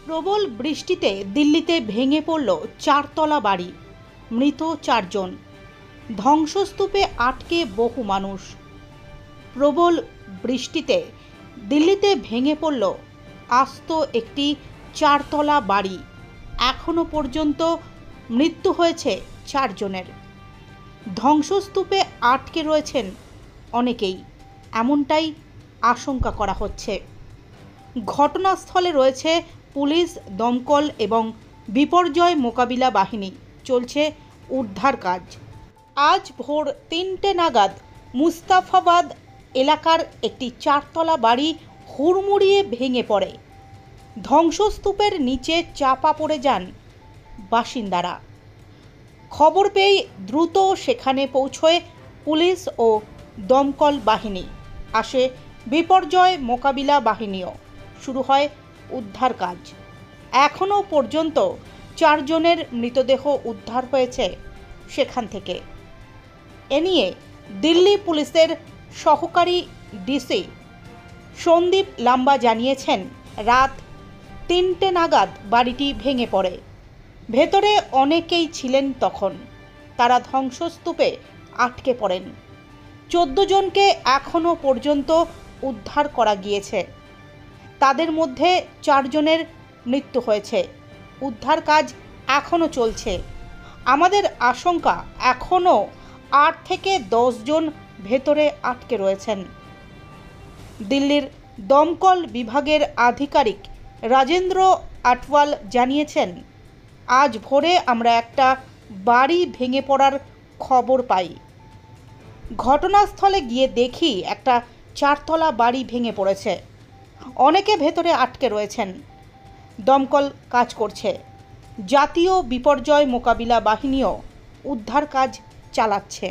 প্রবল বৃষ্টিতে দিল্লিতে ভেঙে পড়ল চারতলা বাড়ি, মৃত 4 জন, ধ্বংসস্তূপে আটকে বহু মানুষ। প্রবল বৃষ্টিতে দিল্লিতে ভেঙে পড়ল আস্ত একটি চারতলা বাড়ি। এখনো পর্যন্ত মৃত্যু হয়েছে 4 জনের। ধ্বংসস্তূপে আটকে রয়েছেন অনেকেই, এমনটাই আশঙ্কা করা হচ্ছে। ঘটনাস্থলে রয়েছে পুলিশ, দমকল এবং বিপর্যয় মোকাবিলা বাহিনী। চলছে উদ্ধার কাজ। আজ ভোর 3টে নাগাদ মুস্তাফাবাদ এলাকার একটি চারতলা বাড়ি হুড়মুড়িয়ে ভেঙে পড়ে। ধ্বংসস্তূপের নিচে চাপা পড়ে যান বাসিন্দারা। খবর পেয়ে দ্রুত সেখানে পৌঁছয় পুলিশ ও দমকল বাহিনী। আসে বিপর্যয় মোকাবিলা বাহিনীও। শুরু হয় উদ্ধার কাজ। এখনও পর্যন্ত 4 জনের মৃতদেহ উদ্ধার হয়েছে সেখান থেকে। এ নিয়ে দিল্লি পুলিশের সহকারী ডিসি সন্দীপ লাম্বা জানিয়েছেন, রাত 3টে নাগাদ বাড়িটি ভেঙে পড়ে। ভেতরে অনেকেই ছিলেন তখন। তারা ধ্বংসস্তূপে আটকে পড়েন। 14 জনকে এখনও পর্যন্ত উদ্ধার করা গিয়েছে। তাদের মধ্যে 4 জনের মৃত্যু হয়েছে। উদ্ধার কাজ এখনও চলছে। আমাদের আশঙ্কা এখনও 8 থেকে 10 জন ভেতরে আটকে রয়েছেন। দিল্লির দমকল বিভাগের আধিকারিক রাজেন্দ্র আটওয়াল জানিয়েছেন, আজ ভোরে আমরা একটা বাড়ি ভেঙে পড়ার খবর পাই। ঘটনাস্থলে গিয়ে দেখি একটা চারতলা বাড়ি ভেঙে পড়েছে। অনেকে ভেতরে আটকে রয়েছেন। দমকল কাজ করছে। জাতীয় বিপর্যয় মোকাবিলা বাহিনীও উদ্ধার কাজ চালাচ্ছে।